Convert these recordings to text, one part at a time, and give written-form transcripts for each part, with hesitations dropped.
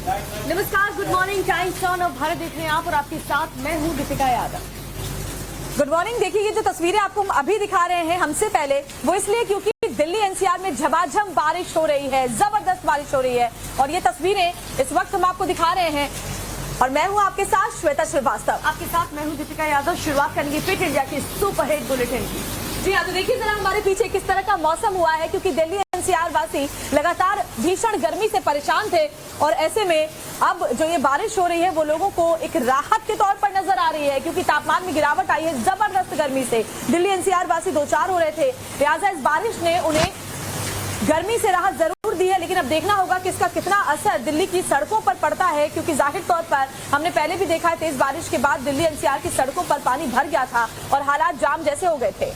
नमस्कार, good morning. Times on Bharat देख रहे हैं आप और आपके साथ मैं हूं दीपिका यादव। Good morning. देखिए, ये जो तस्वीरें आपको हम अभी दिखा रहे हैं हमसे पहले, वो इसलिए क्योंकि दिल्ली एनसीआर में झमाझम बारिश हो रही है, जबरदस्त बारिश हो रही है और ये तस्वीरें इस वक्त हम आपको दिखा रहे हैं और मैं हूं आपके साथ श्वेता श्रीवास्तव। आपके साथ मैं हूं दीपिका यादव। शुरुआत करेंगे फिट इंडिया की सुपरहिट बुलेटिन की। जी हाँ, तो देखिए जरा हमारे पीछे किस तरह का मौसम हुआ है, क्योंकि दिल्ली एनसीआर वासी लगातार भीषण गर्मी से परेशान थे और ऐसे में अब जो ये बारिश हो रही है वो लोगों को एक राहत के तौर पर नजर आ रही है, क्योंकि तापमान में गिरावट आई है। जबरदस्त गर्मी से दिल्ली एनसीआर वासी दो चार हो रहे थे, लिहाजा इस बारिश ने उन्हें गर्मी से राहत जरूर दी है। लेकिन अब देखना होगा कि इसका कितना असर दिल्ली की सड़कों पर पड़ता है, क्योंकि जाहिर तौर पर हमने पहले भी देखा है तेज बारिश के बाद दिल्ली एनसीआर की सड़कों पर पानी भर गया था और हालात जाम जैसे हो गए थे।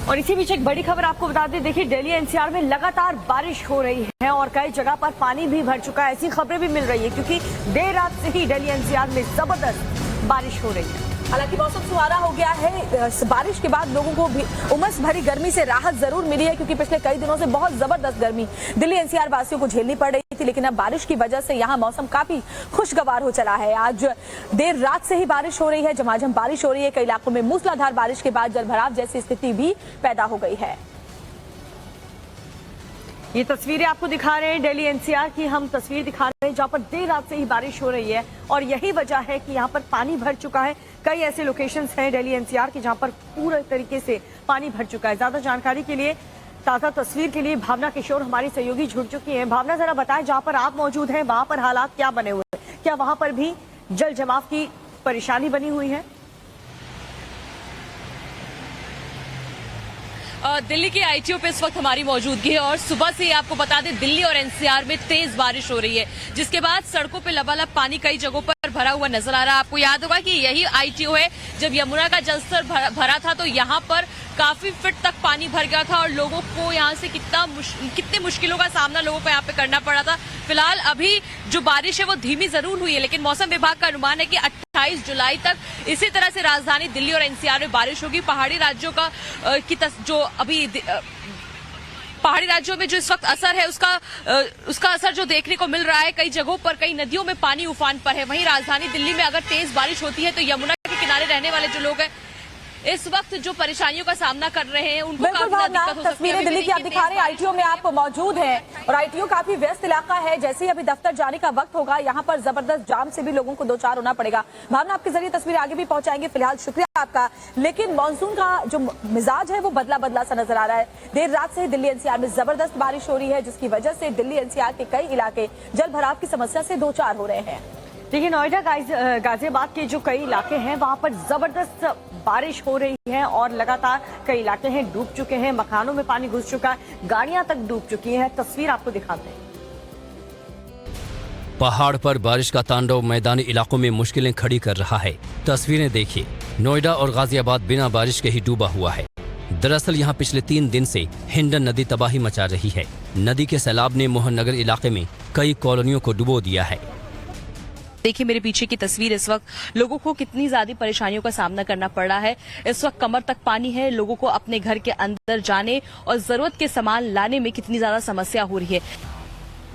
और इसी बीच एक बड़ी खबर आपको बता दें, देखिए दिल्ली एनसीआर में लगातार बारिश हो रही है और कई जगह पर पानी भी भर चुका है। ऐसी खबरें भी मिल रही है क्योंकि देर रात से ही दिल्ली एनसीआर में जबरदस्त बारिश हो रही है। हालांकि मौसम सुहाना हो गया है। बारिश के बाद लोगों को भी उमस भरी गर्मी से राहत जरूर मिली है, क्योंकि पिछले कई दिनों से बहुत जबरदस्त गर्मी दिल्ली एनसीआर वासियों को झेलनी पड़ रही थी। लेकिन अब बारिश की वजह से यहाँ मौसम काफी खुशगवार हो चला है। आज देर रात से ही बारिश हो रही है, झमाझम बारिश हो रही है। कई इलाकों में मूसलाधार बारिश के बाद जलभराव जैसी स्थिति भी पैदा हो गई है। ये तस्वीरें आपको दिखा रहे हैं दिल्ली एनसीआर की, हम तस्वीर दिखा रहे हैं जहां पर देर रात से ही बारिश हो रही है और यही वजह है कि यहां पर पानी भर चुका है। कई ऐसे लोकेशंस हैं दिल्ली एनसीआर के जहां पर पूरे तरीके से पानी भर चुका है। ज्यादा जानकारी के लिए, ताजा तस्वीर के लिए भावना किशोर हमारी सहयोगी जुड़ चुकी हैं। भावना, जरा बताएं जहां पर आप मौजूद हैं वहां पर हालात क्या बने हुए हैं? क्या वहां पर भी जल जमाव की परेशानी बनी हुई है? दिल्ली के आईटीओ पे इस वक्त हमारी मौजूदगी है और सुबह से ही आपको बता दें दिल्ली और एनसीआर में तेज बारिश हो रही है, जिसके बाद सड़कों पे लबालब पानी कई जगहों पर भरा हुआ नजर आ रहा है। आपको याद होगा कि यही आईटीओ है जब यमुना का जलस्तर भरा था तो यहाँ पर काफी फीट तक पानी भर गया था और लोगों को यहाँ से कितनी मुश्किलों का सामना लोगों को यहाँ पे करना पड़ा था। फिलहाल अभी जो बारिश है वो धीमी जरूर हुई है, लेकिन मौसम विभाग का अनुमान है कि 28 जुलाई तक इसी तरह से राजधानी दिल्ली और एनसीआर में बारिश होगी। पहाड़ी राज्यों का जो अभी पहाड़ी राज्यों में जो इस वक्त असर है उसका असर जो देखने को मिल रहा है, कई जगहों पर कई नदियों में पानी उफान पर है। वहीं राजधानी दिल्ली में अगर तेज बारिश होती है तो यमुना के किनारे रहने वाले जो लोग हैं इस वक्त जो परेशानियों का सामना कर रहे हैं उनको काफी दिक्कत हो सकती है। तस्वीरें दिल्ली की आप दिखा रहे हैं, आईटीओ में आप मौजूद हैं और आईटीओ काफी व्यस्त इलाका है। जैसे ही अभी दफ्तर जाने का वक्त होगा यहाँ पर जबरदस्त जाम से भी लोगों को दो चार होना पड़ेगा। भावना, आपके जरिए तस्वीर आगे भी पहुंचाएंगे। फिलहाल शुक्रिया आपका। लेकिन मानसून का जो मिजाज है वो बदला बदला सा नजर आ रहा है। देर रात से दिल्ली एनसीआर में जबरदस्त बारिश हो रही है, जिसकी वजह से दिल्ली एनसीआर के कई इलाके जल भराव की समस्या से दो चार हो रहे हैं। देखिए, नोएडा गाजियाबाद के जो कई इलाके हैं वहां पर जबरदस्त बारिश हो रही है और लगातार कई इलाके हैं डूब चुके हैं, मकानों में पानी घुस चुका है, गाड़ियां तक डूब चुकी हैं। तस्वीर आपको दिखाते हैं। पहाड़ पर बारिश का तांडव मैदानी इलाकों में मुश्किलें खड़ी कर रहा है। तस्वीरें देखिए, नोएडा और गाजियाबाद बिना बारिश के ही डूबा हुआ है। दरअसल यहाँ पिछले 3 दिन से हिंडन नदी तबाही मचा रही है। नदी के सैलाब ने मोहन नगर इलाके में कई कॉलोनियों को डुबो दिया है। देखिए मेरे पीछे की तस्वीर, इस वक्त लोगों को कितनी ज्यादा परेशानियों का सामना करना पड़ रहा है। इस वक्त कमर तक पानी है, लोगों को अपने घर के अंदर जाने और जरूरत के सामान लाने में कितनी ज्यादा समस्या हो रही है।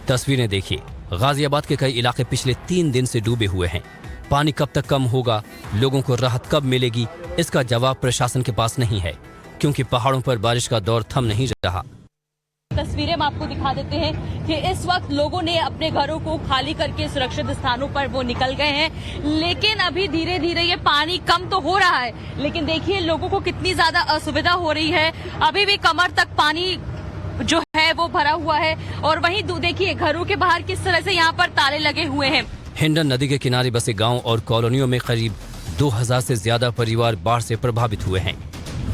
तस्वीरें देखिए, गाजियाबाद के कई इलाके पिछले 3 दिन से डूबे हुए हैं। पानी कब तक कम होगा, लोगों को राहत कब मिलेगी, इसका जवाब प्रशासन के पास नहीं है, क्योंकि पहाड़ों पर बारिश का दौर थम नहीं रहा। तस्वीरें हम आपको दिखा देते हैं कि इस वक्त लोगों ने अपने घरों को खाली करके सुरक्षित स्थानों पर वो निकल गए हैं, लेकिन अभी धीरे धीरे ये पानी कम तो हो रहा है, लेकिन देखिए लोगों को कितनी ज्यादा असुविधा हो रही है। अभी भी कमर तक पानी जो है वो भरा हुआ है और वहीं देखिए घरों के बाहर किस तरह से यहाँ पर ताले लगे हुए हैं। हिंडन नदी के किनारे बसे गाँव और कॉलोनियों में करीब 2000 से ज्यादा परिवार बाढ़ से प्रभावित हुए हैं।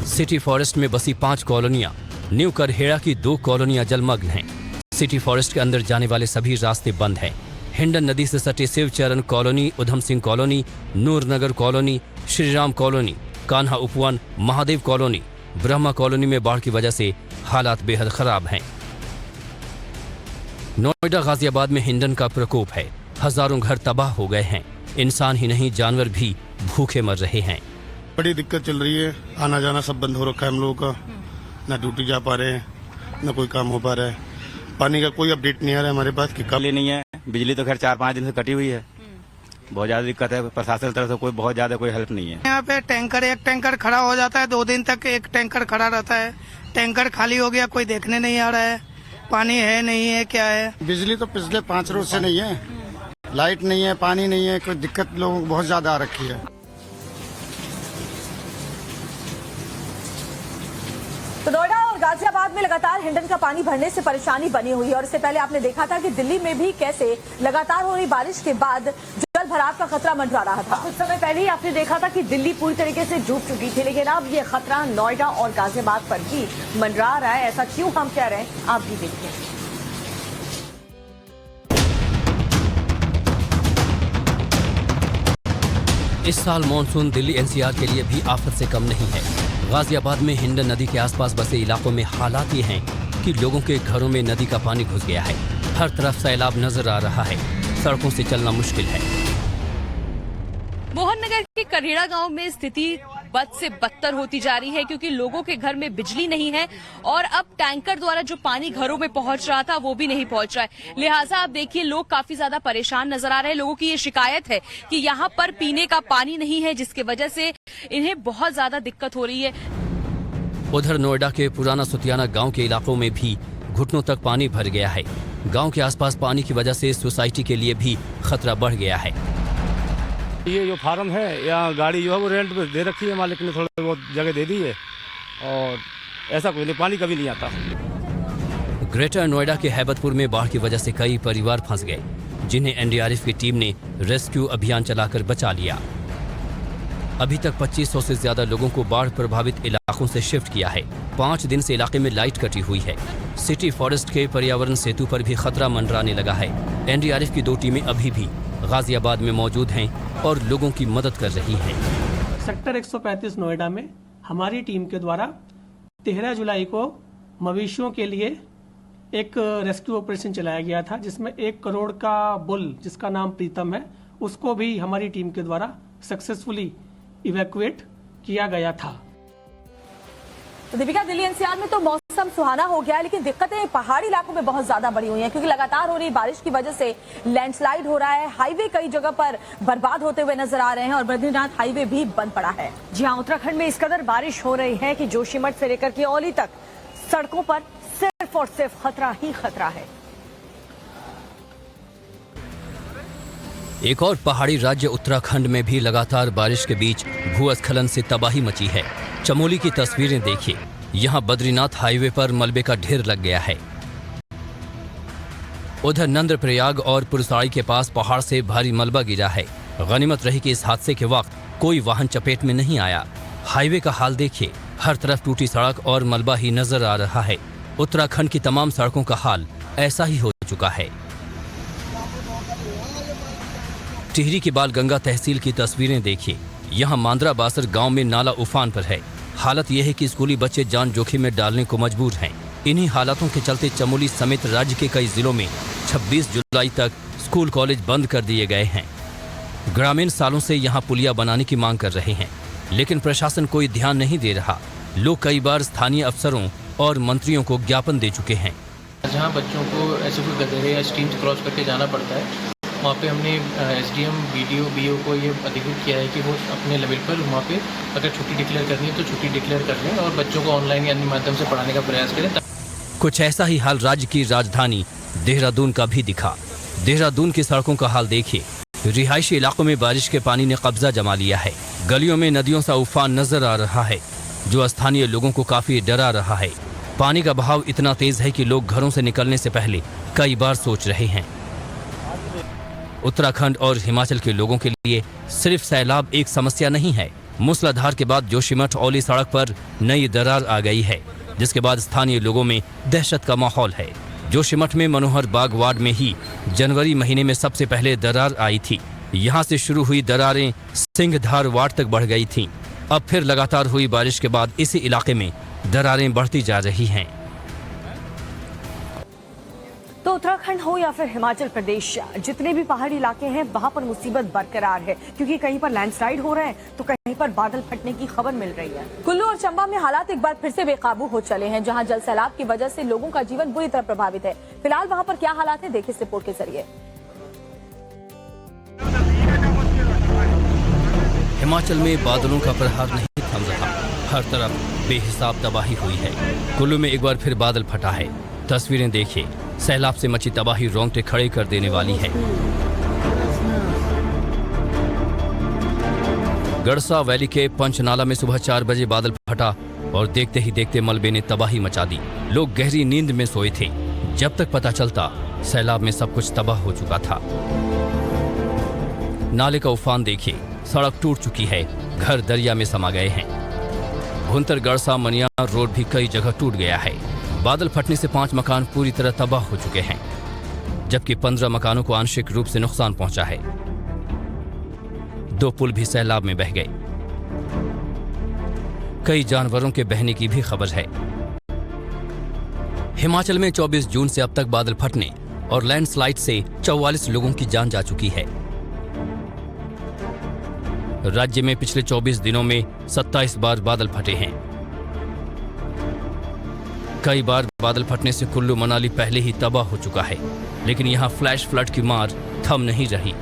सिटी फॉरेस्ट में बसी 5 कॉलोनियां, न्यू करहेड़ा की 2 कॉलोनियां जलमग्न हैं। सिटी फॉरेस्ट के अंदर जाने वाले सभी रास्ते बंद हैं। हिंडन नदी से सटे Shivcharan colony, Udham Singh colony, Noornagar colony, Shriram colony, Kanha Upvan, Mahadev colony, Brahma colony में बाढ़ की वजह से हालात बेहद खराब हैं। नोएडा गाजियाबाद में हिंडन का प्रकोप है। हजारों घर तबाह हो गए हैं। इंसान ही नहीं जानवर भी भूखे मर रहे हैं। बड़ी दिक्कत चल रही है, आना जाना सब बंद हो रखा है हम लोगों का, ना ड्यूटी जा पा रहे हैं, ना कोई काम हो पा रहा है। पानी का कोई अपडेट नहीं आ रहा है हमारे पास कि कब नहीं है। बिजली तो खैर 4-5 दिन से कटी हुई है, बहुत ज्यादा दिक्कत है। प्रशासन की तरफ से कोई बहुत ज्यादा कोई हेल्प नहीं है। यहाँ पे एक टैंकर खड़ा हो जाता है, 2 दिन तक एक टैंकर खड़ा रहता है। टैंकर खाली हो गया, कोई देखने नहीं आ रहा है, पानी है नहीं है क्या है। बिजली तो पिछले 5 रोज से नहीं है, लाइट नहीं है, पानी नहीं है, कोई दिक्कत लोगों को बहुत ज्यादा आ रखी है। तो नोएडा और गाजियाबाद में लगातार हिंडन का पानी भरने से परेशानी बनी हुई है और इससे पहले आपने देखा था कि दिल्ली में भी कैसे लगातार हो रही बारिश के बाद जल भराव का खतरा मंडरा रहा था। कुछ समय पहले ही आपने देखा था कि दिल्ली पूरी तरीके से डूब चुकी थी, लेकिन अब ये खतरा नोएडा और गाजियाबाद पर भी मंडरा रहा है। ऐसा क्यों हम कह रहे हैं, आप भी देखिए। इस साल मानसून दिल्ली एनसीआर के लिए भी आफत से कम नहीं है। गाजियाबाद में हिंडन नदी के आसपास बसे इलाकों में हालात ये हैं कि लोगों के घरों में नदी का पानी घुस गया है। हर तरफ सैलाब नजर आ रहा है, सड़कों से चलना मुश्किल है। मोहन नगर के करेड़ा गांव में स्थिति बद से बदतर होती जा रही है क्योंकि लोगों के घर में बिजली नहीं है और अब टैंकर द्वारा जो पानी घरों में पहुंच रहा था वो भी नहीं पहुंच रहा है। लिहाजा आप देखिए लोग काफी ज्यादा परेशान नजर आ रहे हैं। लोगों की ये शिकायत है कि यहाँ पर पीने का पानी नहीं है, जिसकी वजह से इन्हें बहुत ज्यादा दिक्कत हो रही है। उधर नोएडा के पुराना सुतियाना गांव के इलाकों में भी घुटनों तक पानी भर गया है। गांव के आसपास पानी की वजह से सोसाइटी के लिए भी खतरा बढ़ गया है। ये जो फार्म है या गाड़ी जो है वो रेंट पे दे रखी है, मालिक ने थोड़ी बहुत जगह दे दी है और ऐसा कोई नहीं, पानी कभी नहीं आता। ग्रेटर नोएडा के हैबतपुर में बाढ़ की वजह से कई परिवार फंस गए, जिन्हें एनडीआरएफ की टीम ने रेस्क्यू अभियान चलाकर बचा लिया। अभी तक 2500 से ज्यादा लोगों को बाढ़ प्रभावित इलाकों से शिफ्ट किया है। 5 दिन से इलाके में लाइट कटी हुई है। सिटी फॉरेस्ट के पर्यावरण सेतु पर भी खतरा मंडराने लगा है। एनडीआरएफ की 2 टीमें अभी भी गाजियाबाद में मौजूद हैं और लोगों की मदद कर रही हैं। सेक्टर 135 नोएडा में हमारी टीम के द्वारा 13 जुलाई को मवेशियों के लिए एक रेस्क्यू ऑपरेशन चलाया गया था, जिसमें 1 करोड़ का बुल जिसका नाम प्रीतम है उसको भी हमारी टीम के द्वारा सक्सेसफुली इवैक्यूएट किया गया था। तो दीपिका, दिल्ली एनसीआर में तो मौसम सुहाना हो गया है, लेकिन दिक्कतें पहाड़ी इलाकों में बहुत ज्यादा बढ़ी हुई हैं क्योंकि लगातार हो रही बारिश की वजह से लैंडस्लाइड हो रहा है। हाईवे कई जगह पर बर्बाद होते हुए नजर आ रहे हैं और बद्रीनाथ हाईवे भी बंद पड़ा है। जी हाँ, उत्तराखंड में इस कदर बारिश हो रही है कि जोशीमठ से लेकर के औली तक सड़कों पर सिर्फ और सिर्फ खतरा ही खतरा है। एक और पहाड़ी राज्य उत्तराखंड में भी लगातार बारिश के बीच भूस्खलन से तबाही मची है। चमोली की तस्वीरें देखिए, यहाँ बद्रीनाथ हाईवे पर मलबे का ढेर लग गया है। उधर नंदप्रयाग और पुरसाड़ी के पास पहाड़ से भारी मलबा गिरा है। गनीमत रही कि इस हादसे के वक्त कोई वाहन चपेट में नहीं आया। हाईवे का हाल देखिए, हर तरफ टूटी सड़क और मलबा ही नजर आ रहा है। उत्तराखंड की तमाम सड़कों का हाल ऐसा ही हो चुका है। टिहरी की बालगंगा तहसील की तस्वीरें देखिए, यहाँ मांद्रा बासर गांव में नाला उफान पर है। हालत यह है कि स्कूली बच्चे जान जोखिम में डालने को मजबूर हैं। इन्हीं हालातों के चलते चमोली समेत राज्य के कई जिलों में 26 जुलाई तक स्कूल कॉलेज बंद कर दिए गए हैं। ग्रामीण सालों से यहाँ पुलिया बनाने की मांग कर रहे हैं, लेकिन प्रशासन कोई ध्यान नहीं दे रहा। लोग कई बार स्थानीय अफसरों और मंत्रियों को ज्ञापन दे चुके हैं। जहाँ बच्चों को ऐसे कोई गधेरे या स्ट्रीम्स क्रॉस करके जाना पड़ता है, वहाँ पे हमने एसडीएम, बीडीओ, बीओ को ये अधिकृत किया है कि वो अपने लेवल पर वहाँ पे अगर छुट्टी डिक्लेयर करनी है तो छुट्टी डिक्लेयर कर लें और बच्चों को ऑनलाइन या अन्य माध्यम से पढ़ाने का प्रयास करें। कुछ ऐसा ही हाल राज्य की राजधानी देहरादून का भी दिखा। देहरादून की सड़कों का हाल देखिए, रिहायशी इलाकों में बारिश के पानी ने कब्जा जमा लिया है। गलियों में नदियों सा उफान नजर आ रहा है, जो स्थानीय लोगों को काफी डरा रहा है। पानी का बहाव इतना तेज है कि लोग घरों से निकलने से पहले कई बार सोच रहे हैं। उत्तराखंड और हिमाचल के लोगों के लिए सिर्फ सैलाब एक समस्या नहीं है। मूसलाधार के बाद जोशीमठ औली सड़क पर नई दरार आ गई है, जिसके बाद स्थानीय लोगों में दहशत का माहौल है। जोशीमठ में मनोहर बाग वार्ड में ही जनवरी महीने में सबसे पहले दरार आई थी। यहाँ से शुरू हुई दरारें सिंहधार वार्ड तक बढ़ गई थीं। अब फिर लगातार हुई बारिश के बाद इसी इलाके में दरारें बढ़ती जा रही हैं। तो उत्तराखंड हो या फिर हिमाचल प्रदेश, जितने भी पहाड़ी इलाके हैं वहां पर मुसीबत बरकरार है, क्योंकि कहीं पर लैंडस्लाइड हो रहे हैं तो कहीं पर बादल फटने की खबर मिल रही है। कुल्लू और चंबा में हालात एक बार फिर से बेकाबू हो चले हैं, जहां जल सैलाब की वजह से लोगों का जीवन बुरी तरह प्रभावित है। फिलहाल वहां पर क्या हालात है, देखिए इस रिपोर्ट के जरिए। हिमाचल में बादलों का प्रहार नहीं थम रहा, हर तरफ बेहिसाब तबाही हुई है। कुल्लू में एक बार फिर बादल फटा है। तस्वीरें देखिए, सैलाब से मची तबाही रोंगटे खड़े कर देने वाली है। गड़सा वैली के पंचनाला में सुबह 4 बजे बादल फटा और देखते ही देखते मलबे ने तबाही मचा दी। लोग गहरी नींद में सोए थे, जब तक पता चलता सैलाब में सब कुछ तबाह हो चुका था। नाले का उफान देखिए, सड़क टूट चुकी है, घर दरिया में समा गए हैं। भुंतर गड़सा मनियार रोड भी कई जगह टूट गया है। बादल फटने से 5 मकान पूरी तरह तबाह हो चुके हैं, जबकि 15 मकानों को आंशिक रूप से नुकसान पहुंचा है। 2 पुल भी सैलाब में बह गए। कई जानवरों के बहने की भी खबर है। हिमाचल में 24 जून से अब तक बादल फटने और लैंडस्लाइड से 44 लोगों की जान जा चुकी है। राज्य में पिछले 24 दिनों में 27 बार बादल फटे हैं। कई बार बादल फटने से कुल्लू मनाली पहले ही तबाह हो चुका है, लेकिन यहां फ्लैश फ्लड की मार थम नहीं रही।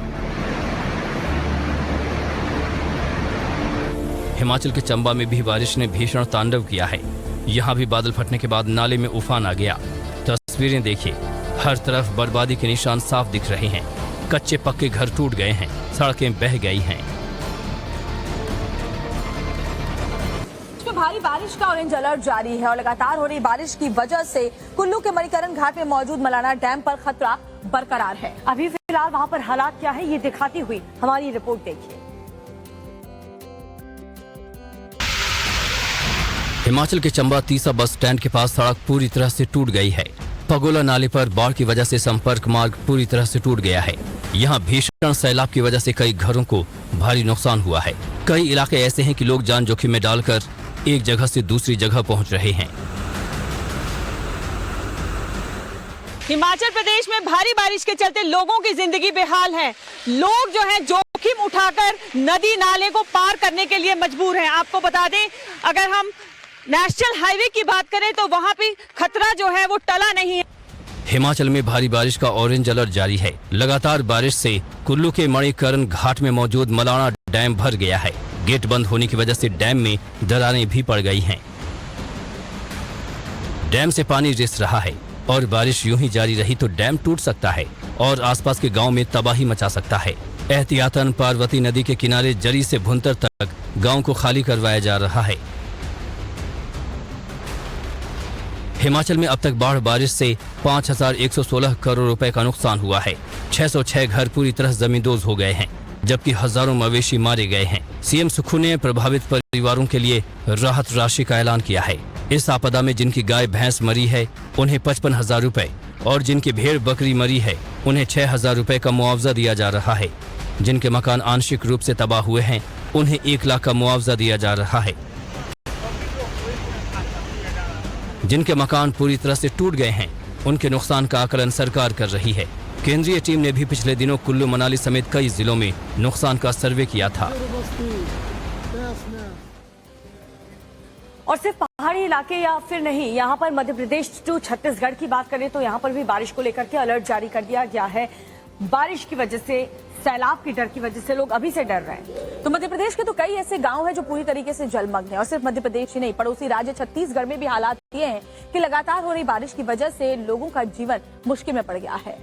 हिमाचल के चंबा में भी बारिश ने भीषण तांडव किया है। यहां भी बादल फटने के बाद नाले में उफान आ गया। तस्वीरें देखिए, हर तरफ बर्बादी के निशान साफ दिख रहे हैं। कच्चे पक्के घर टूट गए हैं, सड़कें बह गई हैं। भारी बारिश का ऑरेंज अलर्ट जारी है और लगातार हो रही बारिश की वजह से कुल्लू के मणिकरण घाट में मौजूद मलाना डैम पर खतरा बरकरार है। अभी फिलहाल वहां पर हालात क्या है, ये दिखाती हुई हमारी रिपोर्ट देखिए। हिमाचल के चंबा तीसा बस स्टैंड के पास सड़क पूरी तरह से टूट गई है। पगोला नाले पर बाढ़ की वजह से संपर्क मार्ग पूरी तरह से टूट गया है। यहाँ भीषण सैलाब की वजह से कई घरों को भारी नुकसान हुआ है। कई इलाके ऐसे हैं कि लोग जान जोखिम में डालकर एक जगह से दूसरी जगह पहुंच रहे हैं। हिमाचल प्रदेश में भारी बारिश के चलते लोगों की जिंदगी बेहाल है। लोग जो है जोखिम उठाकर नदी नाले को पार करने के लिए मजबूर हैं। आपको बता दें, अगर हम नेशनल हाईवे की बात करें तो वहां भी खतरा जो है वो टला नहीं है। हिमाचल में भारी बारिश का ऑरेंज अलर्ट जारी है। लगातार बारिश से कुल्लू के मणिकरण घाट में मौजूद मलाना डैम भर गया है। गेट बंद होने की वजह से डैम में दरारें भी पड़ गई हैं। डैम से पानी रिस रहा है और बारिश यूं ही जारी रही तो डैम टूट सकता है और आसपास के गांव में तबाही मचा सकता है। एहतियातन पार्वती नदी के किनारे जरी से भुंतर तक गांव को खाली करवाया जा रहा है। हिमाचल में अब तक बाढ़ बारिश से 5116 करोड़ रुपए का नुकसान हुआ है। 606 घर पूरी तरह जमींदोज हो गए हैं, जबकि हजारों मवेशी मारे गए हैं। सीएम सुक्खू ने प्रभावित परिवारों के लिए राहत राशि का ऐलान किया है। इस आपदा में जिनकी गाय भैंस मरी है उन्हें 55,000 रुपए और जिनकी भेड़ बकरी मरी है उन्हें 6,000 रुपए का मुआवजा दिया जा रहा है। जिनके मकान आंशिक रूप से तबाह हुए हैं उन्हें 1 लाख का मुआवजा दिया जा रहा है। जिनके मकान पूरी तरह से टूट गए हैं उनके नुकसान का आकलन सरकार कर रही है। केंद्रीय टीम ने भी पिछले दिनों कुल्लू मनाली समेत कई जिलों में नुकसान का सर्वे किया था। और सिर्फ पहाड़ी इलाके या फिर नहीं, यहाँ पर मध्य प्रदेश टू छत्तीसगढ़ की बात करें तो यहाँ पर भी बारिश को लेकर के अलर्ट जारी कर दिया गया है। बारिश की वजह से, सैलाब की डर की वजह से लोग अभी से डर रहे हैं। तो मध्य प्रदेश के तो कई ऐसे गांव हैं जो पूरी तरीके से जलमग्न हैं और सिर्फ मध्य प्रदेश ही नहीं, पड़ोसी राज्य छत्तीसगढ़ में भी हालात ये हैं कि लगातार हो रही बारिश की वजह से लोगों का जीवन मुश्किल में पड़ गया है।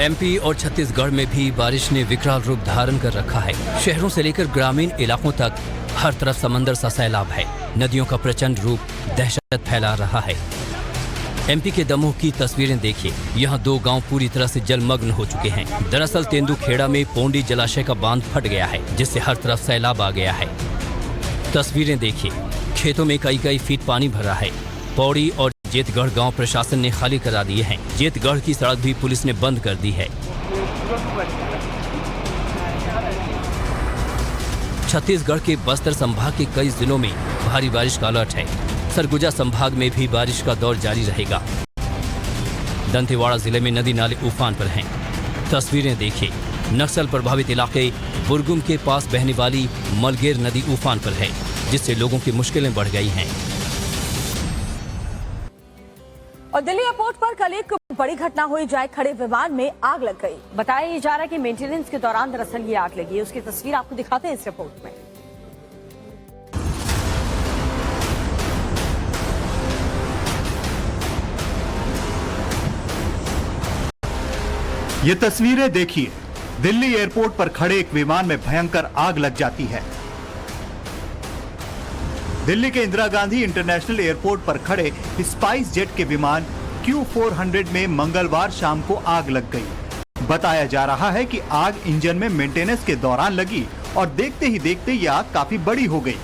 एमपी और छत्तीसगढ़ में भी बारिश ने विकराल रूप धारण कर रखा है। शहरों से लेकर ग्रामीण इलाकों तक हर तरफ समंदर सा सैलाब है। नदियों का प्रचंड रूप दहशत फैला रहा है। एमपी के दमोह की तस्वीरें देखिए, यहाँ 2 गांव पूरी तरह से जलमग्न हो चुके हैं। दरअसल तेंदुखेड़ा में पोंडी जलाशय का बांध फट गया है, जिससे हर तरफ सैलाब आ गया है। तस्वीरें देखिए, खेतों में कई फीट पानी भरा है। पौड़ी और जेतगढ़ गांव प्रशासन ने खाली करा दिए हैं। जेतगढ़ की सड़क भी पुलिस ने बंद कर दी है। छत्तीसगढ़ के बस्तर संभाग के कई जिलों में भारी बारिश का अलर्ट है। सरगुजा संभाग में भी बारिश का दौर जारी रहेगा। दंतेवाड़ा जिले में नदी नाले उफान पर हैं। तस्वीरें देखिए, नक्सल प्रभावित इलाके बुरगुम के पास बहने वाली मलगेर नदी उफान पर है, जिससे लोगों की मुश्किलें बढ़ गई हैं। और दिल्ली एयरपोर्ट पर कल एक बड़ी घटना हुई, जहां खड़े विमान में आग लग गई। बताया जा रहा है कि मेंटेनेंस के दौरान दरअसल ये आग लगी है। उसकी तस्वीर आपको दिखाते हैं इस रिपोर्ट में। ये तस्वीरें देखिए, दिल्ली एयरपोर्ट पर खड़े एक विमान में भयंकर आग लग जाती है। दिल्ली के इंदिरा गांधी इंटरनेशनल एयरपोर्ट पर खड़े स्पाइस जेट के विमान Q400 में मंगलवार शाम को आग लग गई। बताया जा रहा है कि आग इंजन में मेंटेनेंस के दौरान लगी और देखते ही देखते ये आग काफी बड़ी हो गई।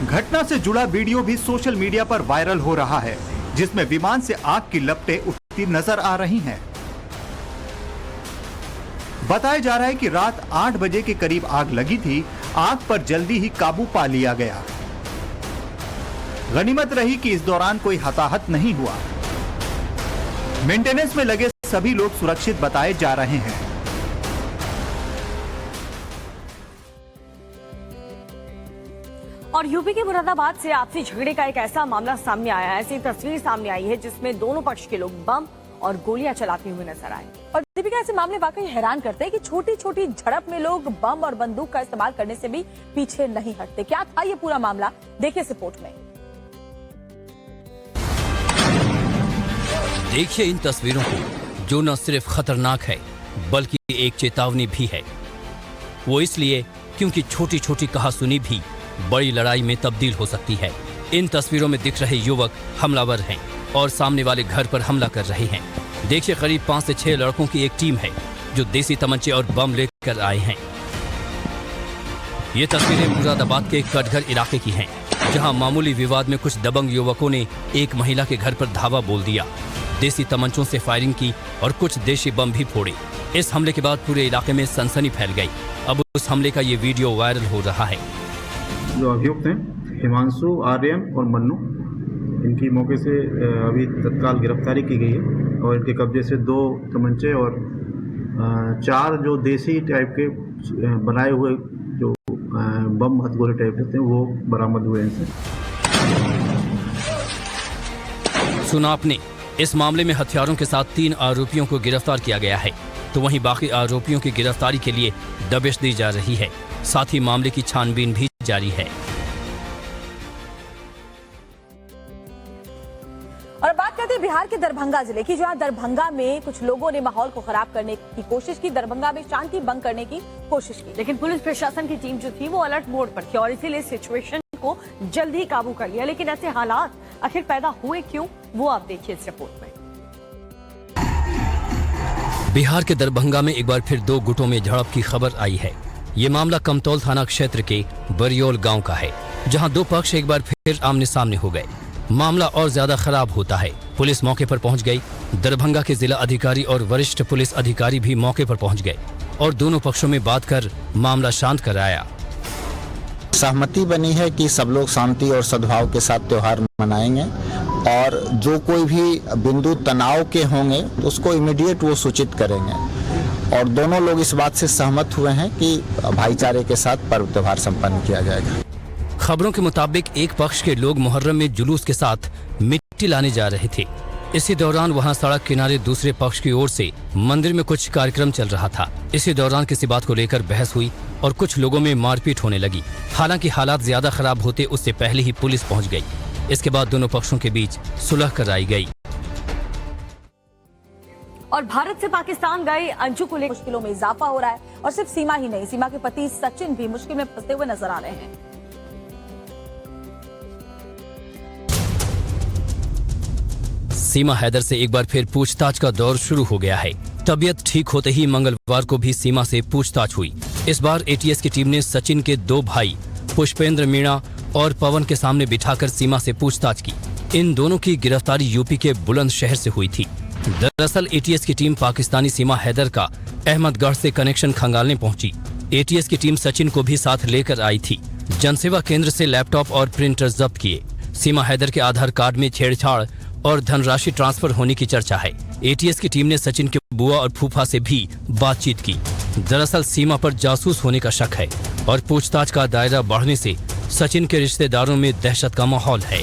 घटना से जुड़ा वीडियो भी सोशल मीडिया पर वायरल हो रहा है, जिसमें विमान से आग की लपटें उठती नजर आ रही हैं। बताया जा रहा है कि रात 8 बजे के करीब आग लगी थी। आग पर जल्दी ही काबू पा लिया गया। गनीमत रही कि इस दौरान कोई हताहत नहीं हुआ। मेंटेनेंस में लगे सभी लोग सुरक्षित बताए जा रहे हैं। और यूपी के मुरादाबाद से आपसी झगड़े का एक ऐसा मामला सामने आया है, ऐसी तस्वीर सामने आई है जिसमें दोनों पक्ष के लोग बम और गोलियां चलाते हुए नजर आए। और दीपिका, ऐसे मामले वाकई हैरान करते हैं कि छोटी छोटी झड़प में लोग बम और बंदूक का इस्तेमाल करने से भी पीछे नहीं हटते। क्या था ये पूरा मामला, देखिए इस रिपोर्ट में। देखिए इन तस्वीरों को, जो न सिर्फ खतरनाक है बल्कि एक चेतावनी भी है। वो इसलिए क्योंकि छोटी छोटी कहासुनी भी बड़ी लड़ाई में तब्दील हो सकती है। इन तस्वीरों में दिख रहे युवक हमलावर हैं और सामने वाले घर पर हमला कर रहे हैं। देखिए, करीब 5 से 6 लड़कों की एक टीम है जो देसी तमंचे और बम लेकर आए हैं। ये तस्वीरें मुरादाबाद के कटघर इलाके की हैं, जहां मामूली विवाद में कुछ दबंग युवकों ने एक महिला के घर पर धावा बोल दिया, देसी तमंचों से फायरिंग की और कुछ देशी बम भी फोड़े। इस हमले के बाद पूरे इलाके में सनसनी फैल गई। अब उस हमले का ये वीडियो वायरल हो रहा है। जो अभियुक्त हैं हिमांशु, आर्यन और मन्नू, इनकी मौके से अभी तत्काल गिरफ्तारी की गई है और इनके कब्जे से 2 तमंचे और 4 जो देसी टाइप के बनाए हुए जो बम हथगोले टाइप होते हैं वो बरामद हुए इनसे। सुना आपने, इस मामले में हथियारों के साथ 3 आरोपियों को गिरफ्तार किया गया है, तो वहीं बाकी आरोपियों की गिरफ्तारी के लिए दबिश दी जा रही है। साथ ही मामले की छानबीन भी जारी है। और बात करते हैं बिहार के दरभंगा जिले की, जहां दरभंगा में कुछ लोगों ने माहौल को खराब करने की कोशिश की, दरभंगा में शांति भंग करने की कोशिश की। लेकिन पुलिस प्रशासन की टीम जो थी वो अलर्ट मोड पर थी और इसीलिए सिचुएशन को जल्दी काबू कर लिया। लेकिन ऐसे हालात आखिर पैदा हुए क्यों, वो आप देखिए इस रिपोर्ट में। बिहार के दरभंगा में एक बार फिर 2 गुटों में झड़प की खबर आई है। ये मामला कमतौल थाना क्षेत्र के बरियोल गांव का है, जहां 2 पक्ष एक बार फिर आमने सामने हो गए। मामला और ज्यादा खराब होता है। पुलिस मौके पर पहुंच गई। दरभंगा के जिला अधिकारी और वरिष्ठ पुलिस अधिकारी भी मौके पर पहुंच गए और दोनों पक्षों में बात कर मामला शांत कराया। सहमति बनी है कि सब लोग शांति और सद्भाव के साथ त्योहार मनाएंगे और जो कोई भी बिंदु तनाव के होंगे उसको इमीडिएट वो सूचित करेंगे। और दोनों लोग इस बात से सहमत हुए हैं कि भाईचारे के साथ पर्व त्योहार संपन्न किया जाएगा। खबरों के मुताबिक एक पक्ष के लोग मुहर्रम में जुलूस के साथ मिट्टी लाने जा रहे थे। इसी दौरान वहां सड़क किनारे दूसरे पक्ष की ओर से मंदिर में कुछ कार्यक्रम चल रहा था। इसी दौरान किसी बात को लेकर बहस हुई और कुछ लोगों में मारपीट होने लगी। हालांकि हालात ज्यादा खराब होते उससे पहले ही पुलिस पहुंच गई। इसके बाद दोनों पक्षों के बीच सुलह कराई गई। और भारत से पाकिस्तान गए अंजू को लेकर मुश्किलों में इजाफा हो रहा है। और सिर्फ सीमा ही नहीं, सीमा के पति सचिन भी मुश्किल में फंसते हुए नजर आ रहे हैं। सीमा हैदर से एक बार फिर पूछताछ का दौर शुरू हो गया है। तबीयत ठीक होते ही मंगलवार को भी सीमा से पूछताछ हुई। इस बार एटीएस की टीम ने सचिन के 2 भाई पुष्पेंद्र मीणा और पवन के सामने बिठाकर सीमा से पूछताछ की। इन दोनों की गिरफ्तारी यूपी के बुलंदशहर से हुई थी। दरअसल एटीएस की टीम पाकिस्तानी सीमा हैदर का अहमदगढ़ से कनेक्शन खंगालने पहुंची। एटीएस की टीम सचिन को भी साथ लेकर आई थी। जनसेवा केंद्र से लैपटॉप और प्रिंटर जब्त किए। सीमा हैदर के आधार कार्ड में छेड़छाड़ और धनराशि ट्रांसफर होने की चर्चा है। एटीएस की टीम ने सचिन के बुआ और फूफा से भी बातचीत की। दरअसल सीमा पर जासूस होने का शक है और पूछताछ का दायरा बढ़ने से सचिन के रिश्तेदारों में दहशत का माहौल है।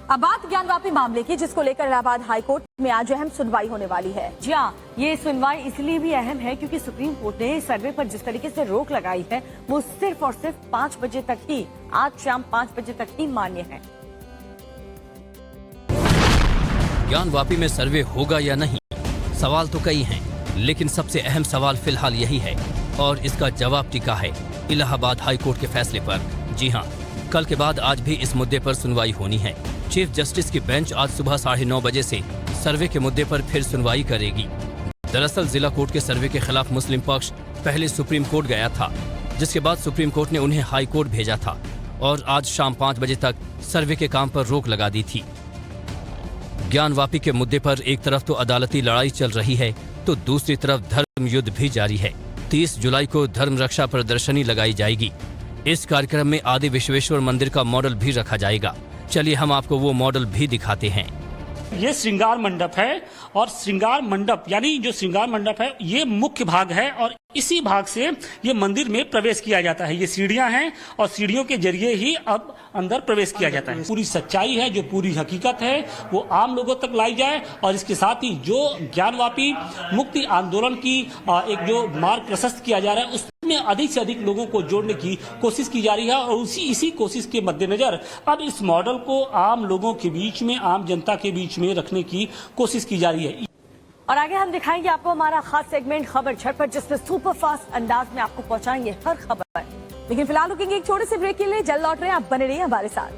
अब बात ज्ञानवापी मामले की, जिसको लेकर इलाहाबाद हाईकोर्ट में आज अहम सुनवाई होने वाली है। जी हाँ, ये सुनवाई इसलिए भी अहम है क्योंकि सुप्रीम कोर्ट ने सर्वे पर जिस तरीके से रोक लगाई है वो सिर्फ और सिर्फ 5 बजे तक ही, आज शाम 5 बजे तक ही मान्य है। ज्ञानवापी में सर्वे होगा या नहीं, सवाल तो कई हैं, लेकिन सबसे अहम सवाल फिलहाल यही है और इसका जवाब टिका है इलाहाबाद हाईकोर्ट के फैसले पर। जी हाँ, कल के बाद आज भी इस मुद्दे पर सुनवाई होनी है। चीफ जस्टिस की बेंच आज सुबह 9:30 बजे से सर्वे के मुद्दे पर फिर सुनवाई करेगी। दरअसल जिला कोर्ट के सर्वे के खिलाफ मुस्लिम पक्ष पहले सुप्रीम कोर्ट गया था, जिसके बाद सुप्रीम कोर्ट ने उन्हें हाई कोर्ट भेजा था और आज शाम 5 बजे तक सर्वे के काम पर रोक लगा दी थी। ज्ञानवापी के मुद्दे पर एक तरफ तो अदालती लड़ाई चल रही है तो दूसरी तरफ धर्म युद्ध भी जारी है। 30 जुलाई को धर्म रक्षा प्रदर्शनी लगाई जाएगी। इस कार्यक्रम में आदि विश्वेश्वर मंदिर का मॉडल भी रखा जाएगा। चलिए हम आपको वो मॉडल भी दिखाते हैं। ये श्रृंगार मंडप है और श्रृंगार मंडप यानी जो श्रृंगार मंडप है ये मुख्य भाग है और इसी भाग से ये मंदिर में प्रवेश किया जाता है। ये सीढ़ियां हैं और सीढ़ियों के जरिए ही अब अंदर प्रवेश किया जाता है। पूरी सच्चाई है, जो पूरी हकीकत है वो आम लोगों तक लाई जाए और इसके साथ ही जो ज्ञानवापी मुक्ति आंदोलन की एक जो मार्ग प्रशस्त किया जा रहा है उसमें अधिक से अधिक लोगों को जोड़ने की कोशिश की जा रही है और इसी कोशिश के मद्देनजर अब इस मॉडल को आम लोगों के बीच में, आम जनता के बीच में रखने की कोशिश की जा रही है। और आगे हम दिखाएंगे आपको हमारा खास सेगमेंट खबर झटपट, जिसमें सुपरफास्ट अंदाज में आपको पहुंचाएंगे हर खबर। लेकिन फिलहाल रुकेंगे एक छोटे से ब्रेक के लिए, जल्द लौट रहे हैं, आप बने रहिए हमारे साथ।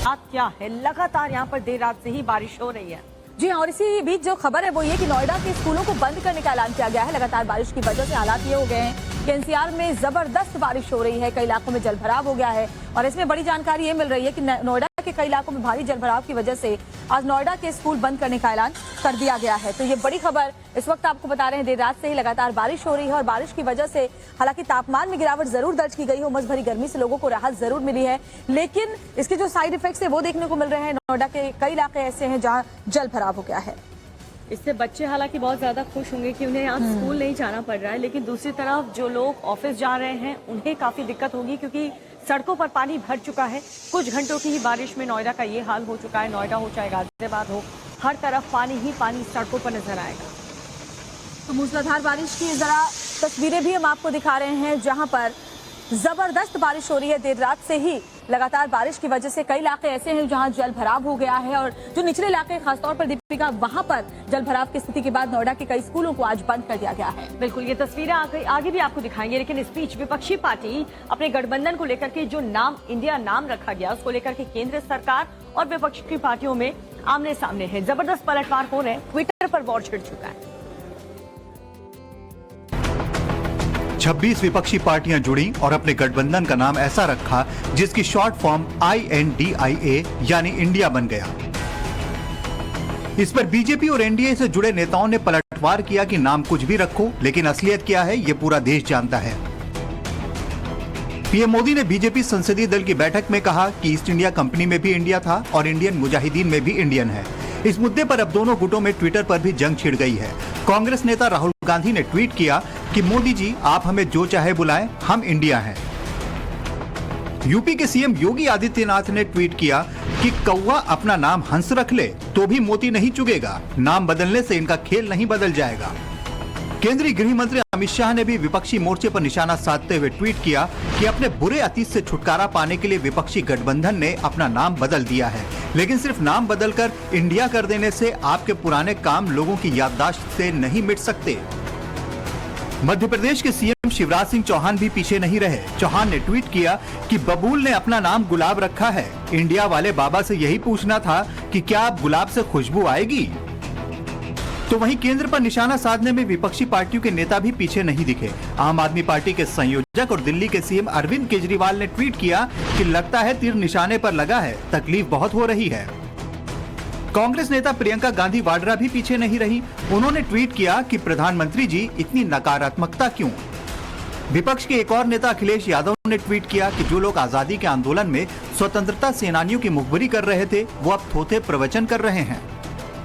बात क्या है, लगातार यहाँ पर देर रात से ही बारिश हो रही है। जी हाँ, और इसी बीच जो खबर है वो ये कि नोएडा के स्कूलों को बंद करने का ऐलान किया गया है। लगातार बारिश की वजह से हालात ये हो गए हैं कि एनसीआर में जबरदस्त बारिश हो रही है, कई इलाकों में जलभराव हो गया है और इसमें बड़ी जानकारी ये मिल रही है कि नोएडा के कई इलाकों में भारी जलभराव की वजह से आज नोएडा के स्कूल बंद करने का ऐलान कर दिया गया है। तो ये बड़ी खबर इस वक्त आपको बता रहे हैं, देर रात से ही लगातार बारिश हो रही है और बारिश की वजह से हालांकि तापमान में गिरावट जरूर दर्ज की गई है, उमस भरी गर्मी से लोगों को राहत जरूर मिली है, लेकिन इसके जो साइड इफेक्ट्स है वो देखने को मिल रहे हैं। नोएडा के कई इलाके ऐसे हैं जहाँ जलभराव हो गया है। इससे बच्चे हालांकि बहुत ज्यादा खुश होंगे कि उन्हें आज स्कूल नहीं जाना पड़ रहा है, लेकिन दूसरी तरफ जो लोग ऑफिस जा रहे हैं उन्हें काफी दिक्कत होगी क्योंकि सड़कों पर पानी भर चुका है। कुछ घंटों की ही बारिश में नोएडा का ये हाल हो चुका है। नोएडा हो चाहे गाजियाबाद हो, हर तरफ पानी ही पानी सड़कों पर नजर आएगा। तो मूसलाधार बारिश की जरा तस्वीरें भी हम आपको दिखा रहे हैं, जहां पर जबरदस्त बारिश हो रही है। देर रात से ही लगातार बारिश की वजह से कई इलाके ऐसे हैं जहां जल भराव हो गया है और जो निचले इलाके खासतौर पर दीपिका, वहां पर जल भराव की स्थिति के बाद नोएडा के कई स्कूलों को आज बंद कर दिया गया है। बिल्कुल, ये तस्वीरें आगे भी आपको दिखाएंगे, लेकिन इस बीच विपक्षी पार्टी अपने गठबंधन को लेकर के जो नाम इंडिया नाम रखा गया उसको लेकर के केंद्र सरकार और विपक्ष की पार्टियों में आमने सामने है। जबरदस्त पलटवार हो रहे हैं, ट्विटर पर वॉर छिड़ चुका है। 26 विपक्षी पार्टियां जुड़ी और अपने गठबंधन का नाम ऐसा रखा जिसकी शॉर्ट फॉर्म INDIA यानी इंडिया बन गया। इस पर बीजेपी और एनडीए से जुड़े नेताओं ने पलटवार किया कि नाम कुछ भी रखो, लेकिन असलियत क्या है ये पूरा देश जानता है। पीएम मोदी ने बीजेपी संसदीय दल की बैठक में कहा कि ईस्ट इंडिया कंपनी में भी इंडिया था और इंडियन मुजाहिदीन में भी इंडियन है। इस मुद्दे पर अब दोनों गुटों में ट्विटर पर भी जंग छिड़ गई है। कांग्रेस नेता राहुल गांधी ने ट्वीट किया कि मोदी जी आप हमें जो चाहे बुलाएं, हम इंडिया हैं। यूपी के सीएम योगी आदित्यनाथ ने ट्वीट किया कि कौवा अपना नाम हंस रख ले तो भी मोती नहीं चुगेगा, नाम बदलने से इनका खेल नहीं बदल जाएगा। केंद्रीय गृह मंत्री अमित शाह ने भी विपक्षी मोर्चे पर निशाना साधते हुए ट्वीट किया कि अपने बुरे अतीत से छुटकारा पाने के लिए विपक्षी गठबंधन ने अपना नाम बदल दिया है, लेकिन सिर्फ नाम बदलकर इंडिया कर देने से आपके पुराने काम लोगों की याददाश्त से नहीं मिट सकते। मध्य प्रदेश के सीएम शिवराज सिंह चौहान भी पीछे नहीं रहे। चौहान ने ट्वीट किया कि बबूल ने अपना नाम गुलाब रखा है, इंडिया वाले बाबा से यही पूछना था कि क्या अब गुलाब से खुशबू आएगी। तो वहीं केंद्र पर निशाना साधने में विपक्षी पार्टियों के नेता भी पीछे नहीं दिखे। आम आदमी पार्टी के संयोजक और दिल्ली के सीएम अरविंद केजरीवाल ने ट्वीट किया कि लगता है तीर निशाने पर लगा है, तकलीफ बहुत हो रही है। कांग्रेस नेता प्रियंका गांधी वाड्रा भी पीछे नहीं रही। उन्होंने ट्वीट किया कि प्रधानमंत्री जी इतनी नकारात्मकता क्यों। विपक्ष के एक और नेता अखिलेश यादव ने ट्वीट किया कि जो लोग आजादी के आंदोलन में स्वतंत्रता सेनानियों की मुखबिरी कर रहे थे वो अब थोथे प्रवचन कर रहे हैं।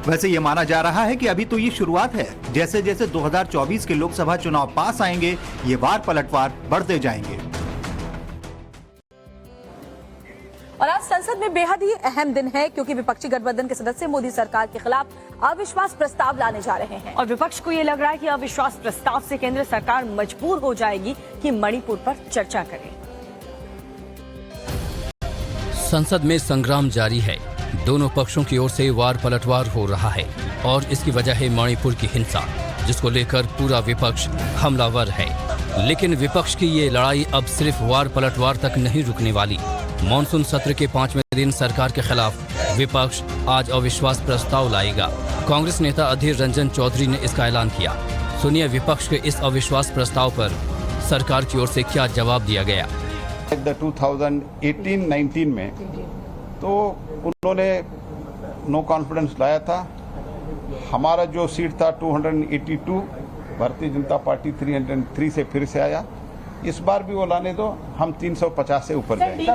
वैसे ये माना जा रहा है कि अभी तो ये शुरुआत है। जैसे जैसे 2024 के लोकसभा चुनाव पास आएंगे, ये वार पलटवार बढ़ते जाएंगे। और आज संसद में बेहद ही अहम दिन है, क्योंकि विपक्षी गठबंधन के सदस्य मोदी सरकार के खिलाफ अविश्वास प्रस्ताव लाने जा रहे हैं। और विपक्ष को ये लग रहा है कि अविश्वास प्रस्ताव से केंद्र सरकार मजबूर हो जाएगी कि मणिपुर पर चर्चा करे। संसद में संग्राम जारी है। दोनों पक्षों की ओर से वार पलटवार हो रहा है और इसकी वजह है मणिपुर की हिंसा, जिसको लेकर पूरा विपक्ष हमलावर है। लेकिन विपक्ष की ये लड़ाई अब सिर्फ वार पलटवार तक नहीं रुकने वाली। मॉनसून सत्र के 5वें दिन सरकार के खिलाफ विपक्ष आज अविश्वास प्रस्ताव लाएगा। कांग्रेस नेता अधीर रंजन चौधरी ने इसका ऐलान किया। सुनिए विपक्ष के इस अविश्वास प्रस्ताव पर सरकार की ओर से क्या जवाब दिया गया। 2018-19 में तो उन्होंने नो कॉन्फिडेंस लाया था। हमारा जो सीट था 282, भारतीय जनता पार्टी 303 से फिर से आया। इस बार भी वो लाने दो, हम 350 से ऊपर जाएंगे।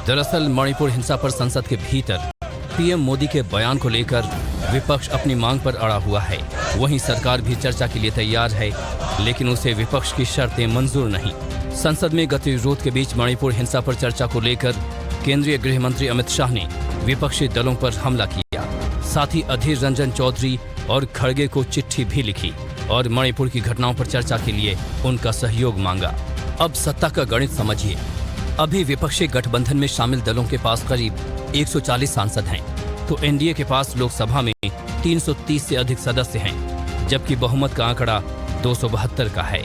दरअसल मणिपुर हिंसा पर संसद के भीतर पीएम मोदी के बयान को लेकर विपक्ष अपनी मांग पर अड़ा हुआ है। वहीं सरकार भी चर्चा के लिए तैयार है, लेकिन उसे विपक्ष की शर्तें मंजूर नहीं। संसद में गतिरोध के बीच मणिपुर हिंसा पर चर्चा को लेकर केंद्रीय गृह मंत्री अमित शाह ने विपक्षी दलों पर हमला किया। साथ ही अधीर रंजन चौधरी और खड़गे को चिट्ठी भी लिखी और मणिपुर की घटनाओं पर चर्चा के लिए उनका सहयोग मांगा। अब सत्ता का गणित समझिए। अभी विपक्षी गठबंधन में शामिल दलों के पास करीब 140 सांसद हैं, तो एनडीए के पास लोकसभा में 330 से अधिक सदस्य हैं, जबकि बहुमत का आंकड़ा 272 का है।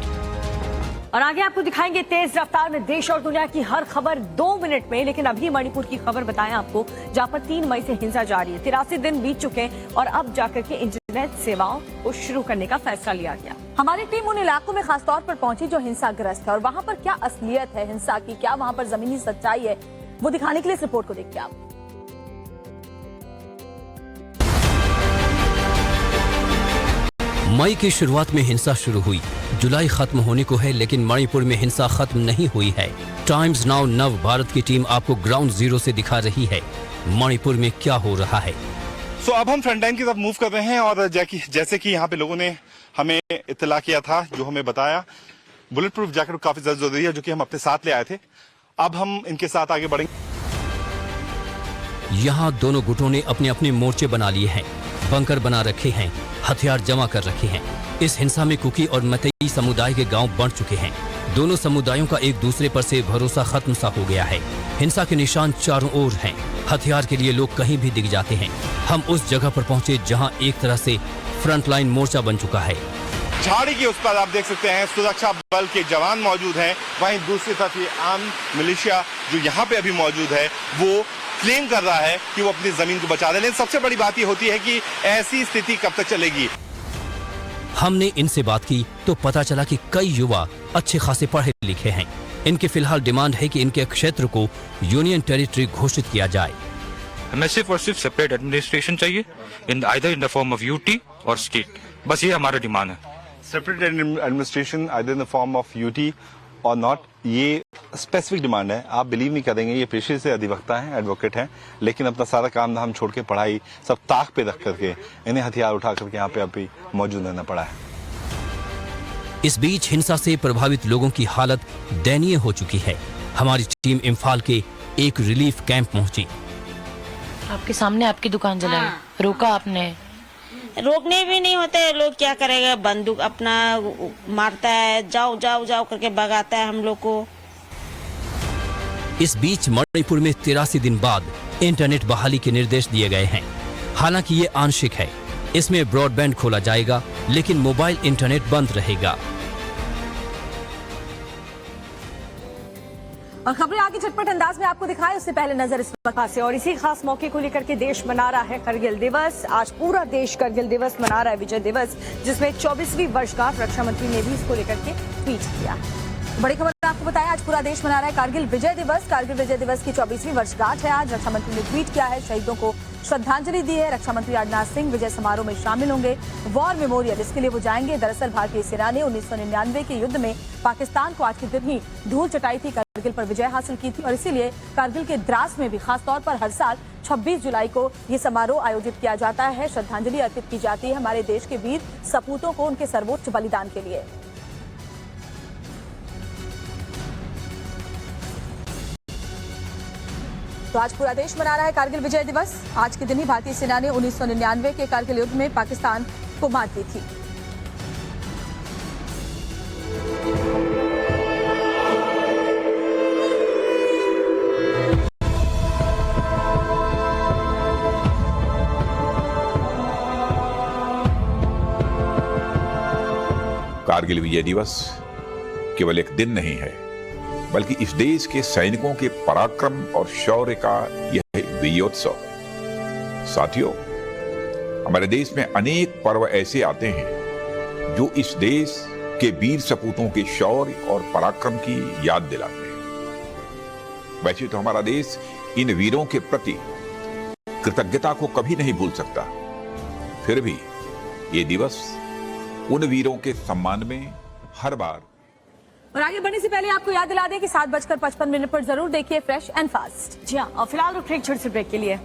और आगे आपको दिखाएंगे तेज रफ्तार में देश और दुनिया की हर खबर 2 मिनट में। लेकिन अभी मणिपुर की खबर बताएं आपको, जहां पर 3 मई से हिंसा जारी है। 83 दिन बीत चुके हैं और अब जाकर के इंटरनेट सेवाओं को शुरू करने का फैसला लिया गया। हमारी टीम उन इलाकों में खासतौर पर पहुंची जो हिंसाग्रस्त है, और वहां पर क्या असलियत है हिंसा की, क्या वहां पर जमीनी सच्चाई है, वो दिखाने के लिए इस रिपोर्ट को देखिए आप। मई की शुरुआत में हिंसा शुरू हुई। जुलाई खत्म होने को है, लेकिन मणिपुर में हिंसा खत्म नहीं हुई है। टाइम्स नाउ नव भारत की टीम आपको ग्राउंड जीरो से दिखा रही है मणिपुर में क्या हो रहा है। अब हम फ्रंट लाइन की तरफ मूव कर रहे हैं और जैसे कि यहाँ पे लोगों ने हमें इत्तला किया था, जो हमें बताया, बुलेट प्रूफ जैकेट काफी ज्यादा जरूरी है, जो कि हम अपने साथ ले आए थे। अब हम इनके साथ आगे बढ़ेंगे। यहाँ दोनों गुटों ने अपने अपने मोर्चे बना लिए हैं, बंकर बना रखे हैं, हथियार जमा कर रखे हैं। इस हिंसा में कुकी और मतई समुदाय के गांव बढ़ चुके हैं। दोनों समुदायों का एक दूसरे पर से भरोसा खत्म सा हो गया है। हिंसा के निशान चारों ओर हैं। हथियार के लिए लोग कहीं भी दिख जाते हैं। हम उस जगह पर पहुंचे जहां एक तरह से फ्रंटलाइन मोर्चा बन चुका है। झाड़ी के उस पर आप देख सकते हैं सुरक्षा बल के जवान मौजूद हैं। वहीं दूसरी तरफ ये आम मिलिशिया जो यहाँ पे अभी मौजूद है, वो क्लेम कर रहा है कि वो अपनी जमीन को बचा रहे हैं। लेकिन सबसे बड़ी बात ये होती है कि ऐसी स्थिति कब तक चलेगी। हमने इनसे बात की तो पता चला कि कई युवा अच्छे खासे पढ़े लिखे हैं। इनकी फिलहाल डिमांड है कि इनके क्षेत्र को यूनियन टेरिटरी घोषित किया जाए। हमें सिर्फ और सिर्फ सेपरेट एडमिनिस्ट्रेशन चाहिए, either in the form of UT और स्टेट। बस ये हमारा डिमांड है। Separate administration either in the form of UT और नॉट, ये स्पेसिफिक डिमांड है। आप बिलीव नहीं करेंगे, ये पेशे से अधिवक्ता हैं, एडवोकेट हैं, लेकिन अपना सारा काम धाम छोड़ के पढ़ाई सब ताक पे रख करके इन्हें हथियार उठा करके यहाँ पे अभी मौजूद रहना पड़ा है। इस बीच हिंसा से प्रभावित लोगों की हालत दयनीय हो चुकी है। हमारी टीम इम्फाल के एक रिलीफ कैंप पहुंची। आपके सामने आपकी दुकान जलाई, रोका आपने? रोकने भी नहीं होते, लोग क्या करेगा, बंदूक अपना मारता है, जाओ जाओ जाओ करके भगाता है हम लोग को। इस बीच मणिपुर में 83 दिन बाद इंटरनेट बहाली के निर्देश दिए गए हैं। हालांकि ये आंशिक है, इसमें ब्रॉडबैंड खोला जाएगा, लेकिन मोबाइल इंटरनेट बंद रहेगा। और खबरें आगे झटपट अंदाज में आपको दिखाएं, उससे पहले नजर इस वक्त से। और इसी खास मौके को लेकर के देश मना रहा है करगिल दिवस। आज पूरा देश करगिल दिवस मना रहा है, विजय दिवस, जिसमें 24वीं वर्षगांठ। रक्षा मंत्री ने भी इसको लेकर के ट्वीट किया। बड़ी खबर आपको बताया, आज पूरा देश मना रहा है कारगिल विजय दिवस। कारगिल विजय दिवस की 24वीं वर्षगांठ है आज। रक्षा मंत्री ने ट्वीट किया है, शहीदों को श्रद्धांजलि दी है। रक्षा मंत्री राजनाथ सिंह विजय समारोह में शामिल होंगे। वॉर मेमोरियल, इसके लिए वो जाएंगे। दरअसल भारतीय सेना ने 1999 के युद्ध में पाकिस्तान को आज के दिन ही धूल चटाई थी, कारगिल पर विजय हासिल की थी, और इसीलिए कारगिल के द्रास में भी खासतौर पर हर साल 26 जुलाई को ये समारोह आयोजित किया जाता है। श्रद्धांजलि अर्पित की जाती है हमारे देश के वीर सपूतों को उनके सर्वोच्च बलिदान के लिए। तो आज पूरा देश मना रहा है कारगिल विजय दिवस। आज के दिन ही भारतीय सेना ने 1999 के कारगिल युद्ध में पाकिस्तान को मात दी थी। कारगिल विजय दिवस केवल एक दिन नहीं है, बल्कि इस देश के सैनिकों के पराक्रम और शौर्य का यह विजयोत्सव। साथियों, हमारे देश में अनेक पर्व ऐसे आते हैं जो इस देश के वीर सपूतों के शौर्य और पराक्रम की याद दिलाते हैं। वैसे तो हमारा देश इन वीरों के प्रति कृतज्ञता को कभी नहीं भूल सकता, फिर भी ये दिवस उन वीरों के सम्मान में हर बार। और आगे बढ़ने से पहले आपको याद दिला दें कि 7:55 पर जरूर देखिए फ्रेश एंड फास्ट। जी हाँ, और फिलहाल रुक रहे एक छोटे से ब्रेक के लिए।